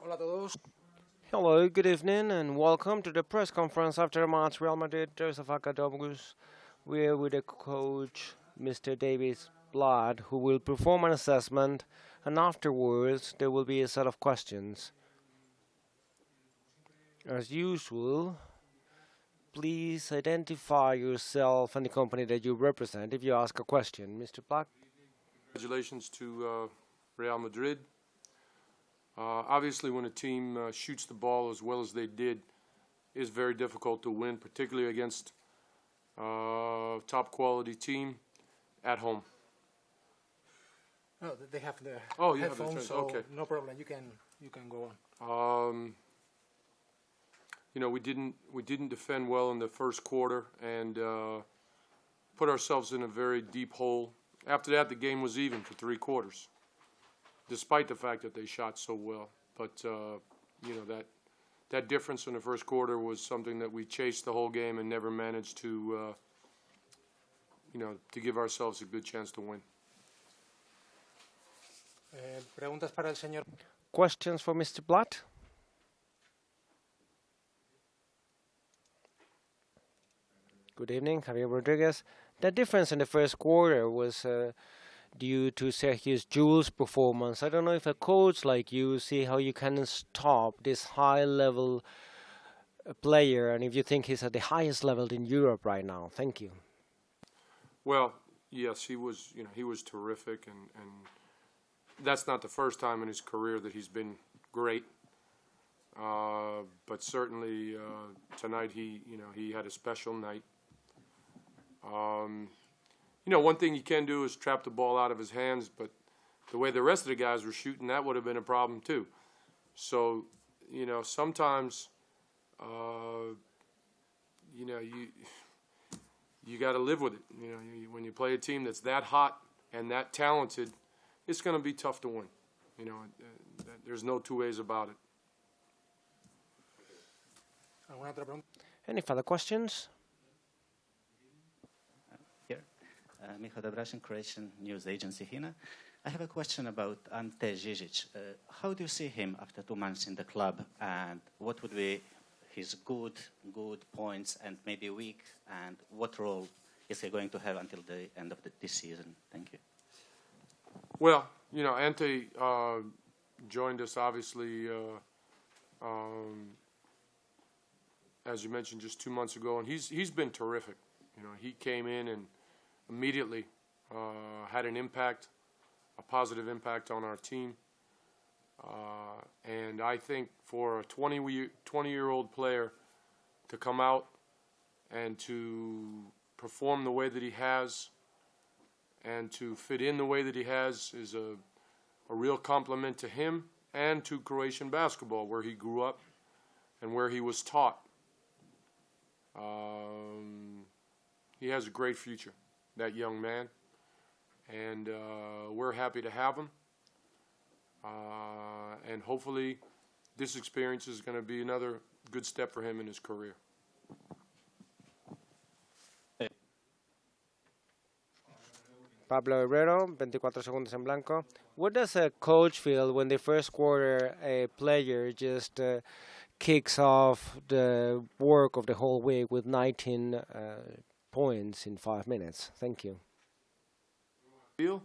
Hola a todos. Hello, good evening, and welcome to the press conference after the match Real Madrid-Darussafaka doubles. We're with the coach, Mr. Davis Blood, who will perform an assessment, and afterwards there will be a set of questions. As usual, please identify yourself and the company that you represent if you ask a question. Mr. Black? Congratulations to Real Madrid. Obviously, when a team shoots the ball as well as they did, it's very difficult to win, particularly against a top quality team at home. Oh, they have the You have headphones, the so okay. no problem. You can go on. We didn't defend well in the first quarter and put ourselves in a very deep hole. After that, the game was even for 3 quarters, despite the fact that they shot so well. But that difference in the first quarter was something that we chased the whole game and never managed to give ourselves a good chance to win. Preguntas para el señor. Questions for Mr. Blatt? Good evening, Javier Rodriguez. The difference in the first quarter was due to Sergio Jules' performance. I don't know if a coach like you see how you can stop this high-level player, and if you think he's at the highest level in Europe right now. Thank you. Well, yes, he was terrific, and that's not the first time in his career that he's been great. But certainly tonight he had a special night. One thing you can do is trap the ball out of his hands, but the way the rest of the guys were shooting, that would have been a problem too. So, sometimes, you got to live with it. When you play a team that's that hot and that talented, it's going to be tough to win. There's no two ways about it. Any further questions? Michał Dobrasin, Croatian news agency HINA. I have a question about Ante Žižić. How do you see him after 2 months in the club, and what would be his good points and maybe weak, and what role is he going to have until the end of this season? Thank you. Well, Ante joined us obviously, as you mentioned, just 2 months ago, and he's been terrific. He came in and immediately had an impact, a positive impact on our team. And I think for a 20-year-old player to come out and to perform the way that he has and to fit in the way that he has is a real compliment to him and to Croatian basketball, where he grew up and where he was taught. He has a great future, that young man, and we're happy to have him. And hopefully this experience is going to be another good step for him in his career. Pablo Herrero, 24 segundos en blanco. What does a coach feel when the first quarter a player just kicks off the work of the whole week with 19 points in 5 minutes? Thank you. Feel?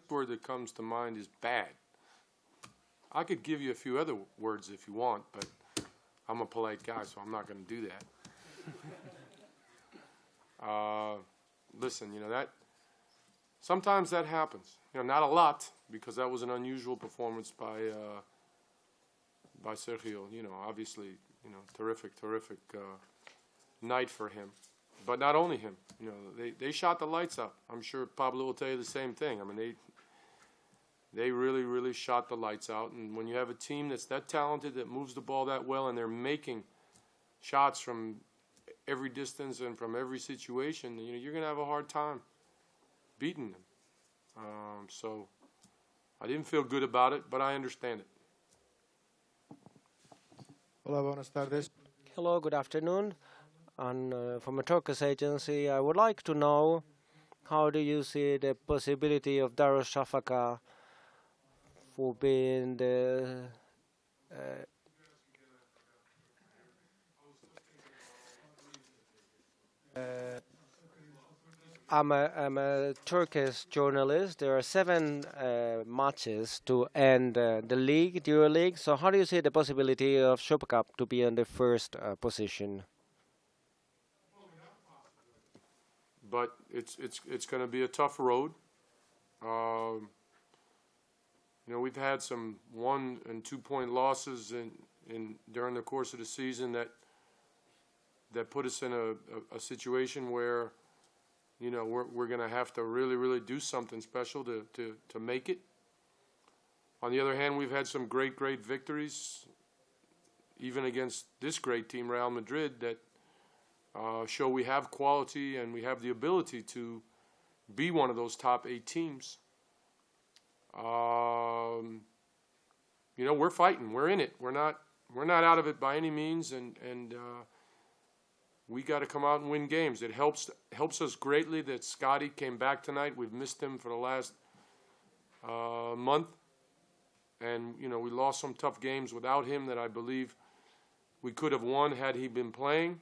The word that comes to mind is bad. I could give you a few other words if you want, but I'm a polite guy, so I'm not going to do that. Listen, that sometimes that happens. Not a lot, because that was an unusual performance by Sergio. Obviously, terrific night for him. But not only him. They shot the lights out. I'm sure Pablo will tell you the same thing. I mean, they really shot the lights out. And when you have a team that's that talented, that moves the ball that well, and they're making shots from every distance and from every situation, you're going to have a hard time beating them. So I didn't feel good about it, but I understand it. Hola, buenas tardes. Hello, good afternoon. And from a Turkish agency, I would like to know, how do you see the possibility of Darussafaka for being the I'm a Turkish journalist. There are 7 matches to end the league, the EuroLeague. So how do you see the possibility of Super Cup to be in the first position? But it's going to be a tough road. You know, we've had some 1 and 2 point losses in during the course of the season that put us in a situation where, you know, we're going to have to really do something special to make it. On the other hand, we've had some great victories, even against this great team, Real Madrid, that show we have quality and we have the ability to be one of those top 8 teams. You know, we're fighting. We're in it. We're not out of it by any means, and we got to come out and win games. It helps us greatly that Scotty came back tonight. We've missed him for the last month, and you know, we lost some tough games without him that I believe we could have won had he been playing.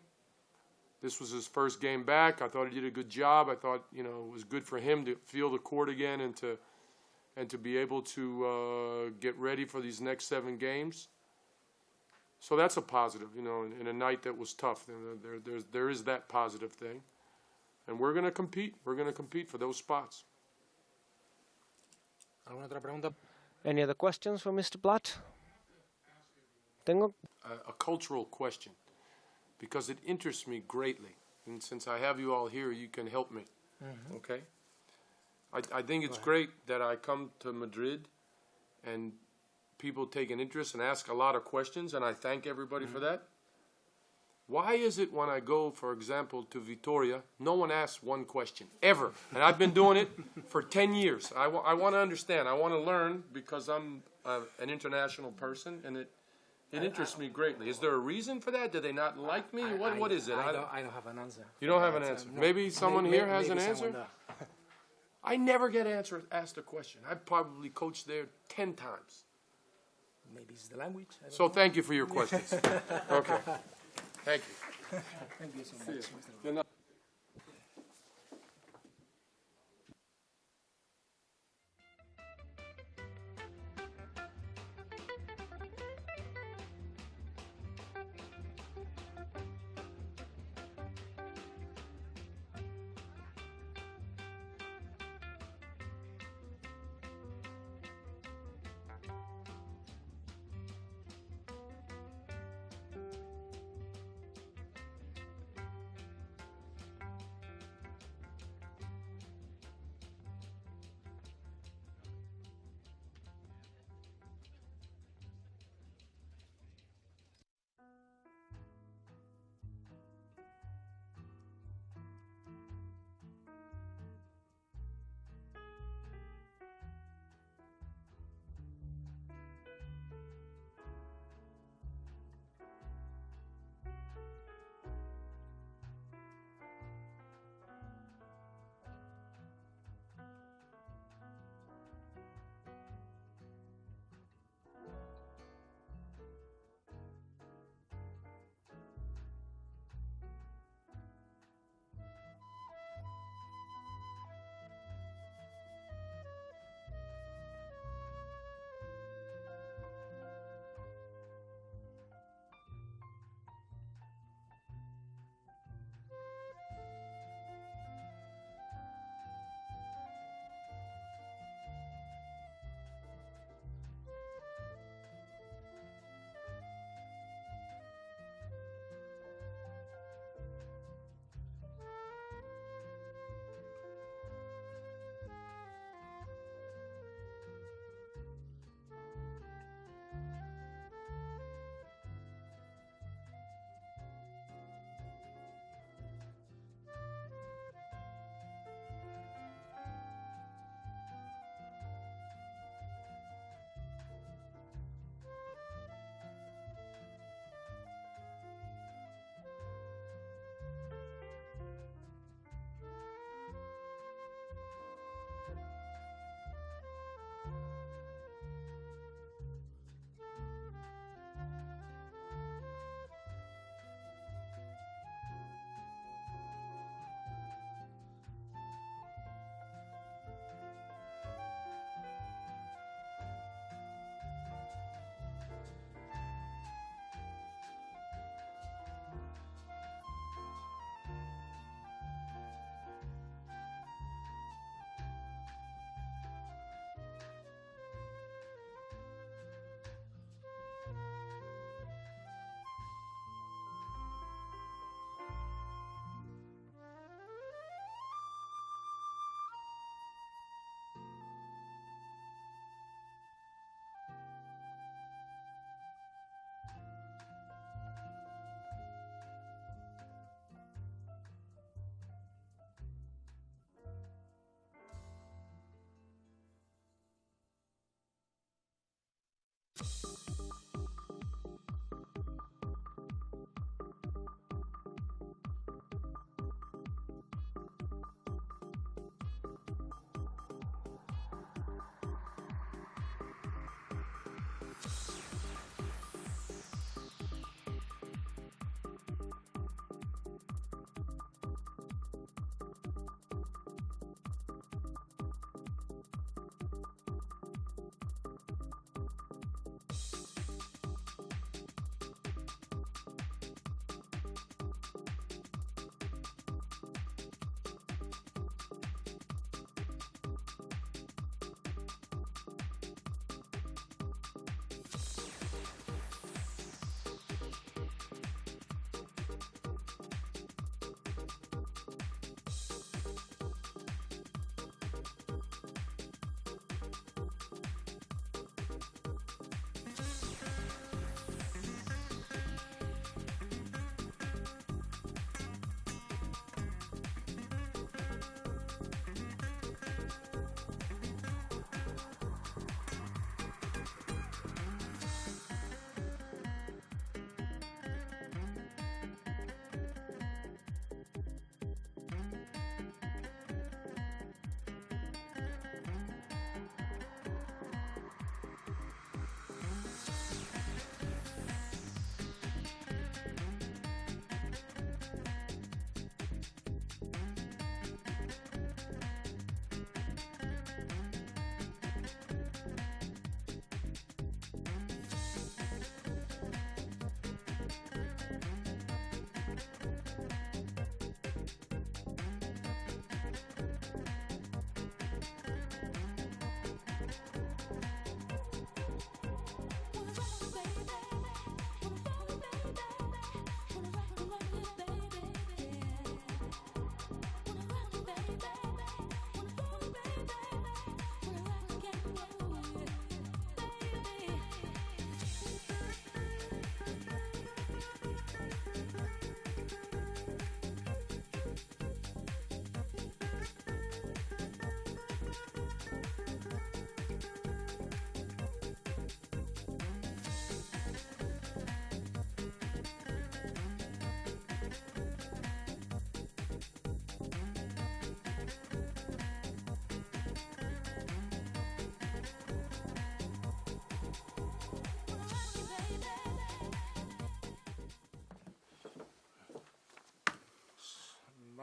This was his first game back. I thought he did a good job. I thought, you know, it was good for him to feel the court again and to be able to get ready for these next 7 games. So that's a positive, you know, in a night that was tough. There is that positive thing. And we're going to compete. We're going to compete for those spots. ¿Alguna otra pregunta? Any other questions for Mr. Blatt? Tengo A cultural question, because it interests me greatly. And since I have you all here, you can help me. Mm-hmm. Okay? I think it's great that I come to Madrid and people take an interest and ask a lot of questions, and I thank everybody for that. Why is it when I go, for example, to Vitoria, no one asks one question, ever? And I've been doing it for 10 years. I want to understand. I want to learn because I'm an international person, and it interests me greatly. Is there a reason for that? Do they not like me? What is it? I don't have an answer. You don't have an answer. No. Maybe someone here has an maybe answer? someone does. I never get asked a question. I've probably coached there 10 times. Maybe it's the language. I don't So know. thank you for your questions. Okay. Thank you. Thank you so much, Mr. Good night.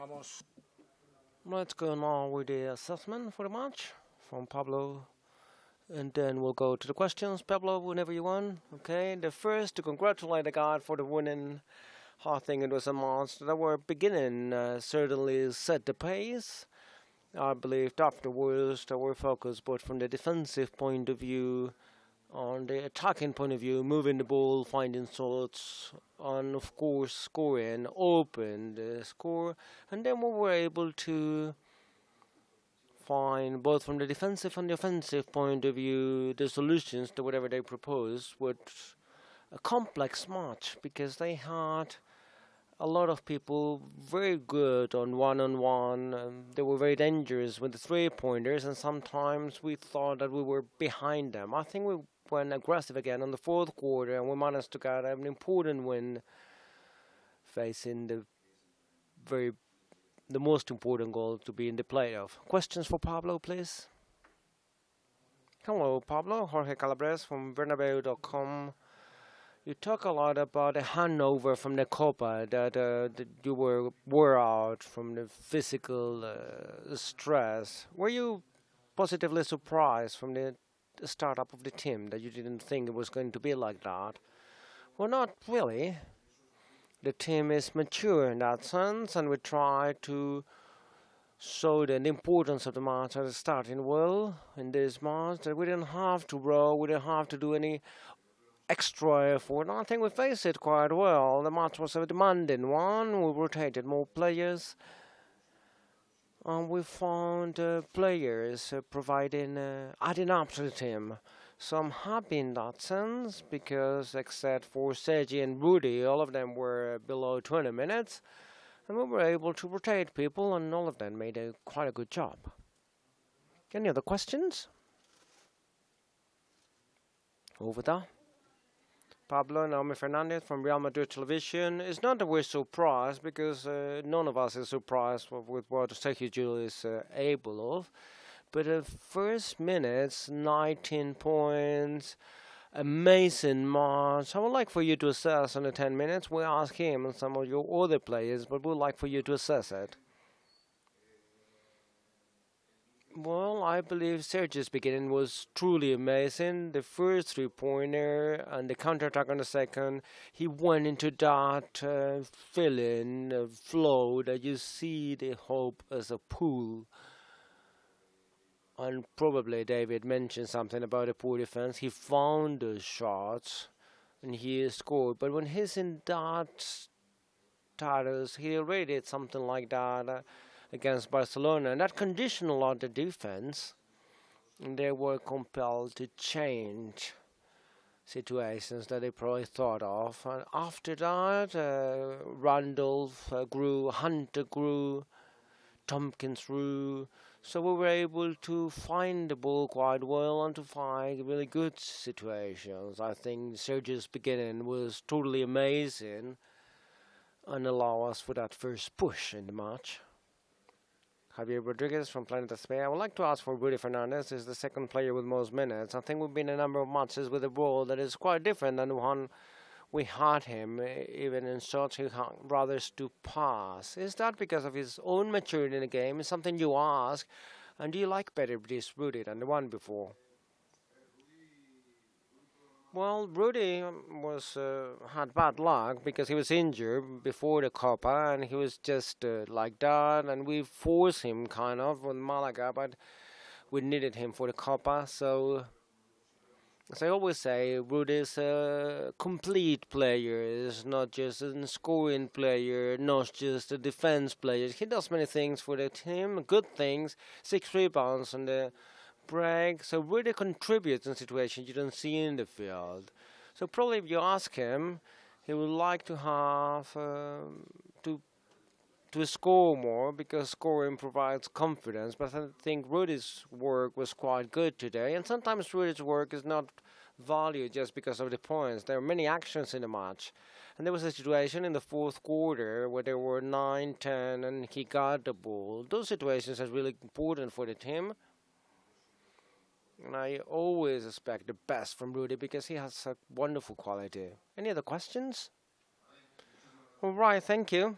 Vamos. Let's go now with the assessment for the match from Pablo. And then we'll go to the questions. Pablo, whenever you want. Okay, the first to congratulate the guy for the winning. I think it was a match that were beginning certainly set the pace. I believed afterwards that were focused both from the defensive point of view, on the attacking point of view, moving the ball, finding shots, and of course scoring, open the score. And then we were able to find both from the defensive and the offensive point of view the solutions to whatever they proposed with a complex match, because they had a lot of people very good on one-on-one. They were very dangerous with the three-pointers, and sometimes we thought that we were behind them. I think we went aggressive again on the fourth quarter, and we managed to get an important win facing the most important goal to be in the playoff. Questions for Pablo, please? Hello, Pablo. Jorge Calabres from Bernabeu.com. You talk a lot about the hangover from the Copa, that you wore out from the physical stress. Were you positively surprised from the startup of the team, that you didn't think it was going to be like that? Well, not really. The team is mature in that sense, and we try to show the importance of the match as starting well in this match, that we didn't have to row, we didn't have to do any extra effort. I think we faced it quite well. The match was a demanding one. We rotated more players, and we found players providing, adding up to the team. So I'm happy in that sense, because except for Sergi and Rudy, all of them were below 20 minutes, and we were able to rotate people, and all of them made quite a good job. Any other questions? Over there. Pablo Naomi Fernandez from Real Madrid Television. It's not that we're surprised, because none of us is surprised with what Sergio Llull is able of. But the first minutes, 19 points, amazing match. I would like for you to assess on the 10 minutes. We ask him and some of your other players, but we'd like for you to assess it. Well, I believe Sergio's beginning was truly amazing. The first three-pointer and the counter-attack on the second, he went into that feeling, flow that you see the hope as a pool. And probably David mentioned something about a poor defense. He found the shots and he scored. But when he's in that status, he already did something like that against Barcelona. And that conditioned a lot the defense. And they were compelled to change situations that they probably thought of. And after that, Randolph grew, Hunter grew, Tompkins grew. So we were able to find the ball quite well and to find really good situations. I think Sergio's beginning was totally amazing and allow us for that first push in the match. Javier Rodriguez from Planet Spain. I would like to ask for Rudy Fernandez. He's the second player with most minutes. I think we've been in a number of matches with a ball that is quite different than the one we had him, even in shots he rather to pass. Is that because of his own maturity in the game? Is something you ask? And do you like better this Rudy than the one before? Well, Rudy had bad luck because he was injured before the Copa, and he was just like that, and we forced him kind of with Malaga, but we needed him for the Copa, so as I always say, Rudy is a complete player. He's not just a scoring player, not just a defense player. He does many things for the team, good things, 6 rebounds on the break. So Rudy contributes in situations you don't see in the field. So probably if you ask him, he would like to have to score more, because scoring provides confidence. But I think Rudy's work was quite good today. And sometimes Rudy's work is not valued just because of the points. There are many actions in the match. And there was a situation in the fourth quarter where there were 9-10 and he got the ball. Those situations are really important for the team. And I always expect the best from Rudy because he has a wonderful quality. Any other questions? All right, thank you.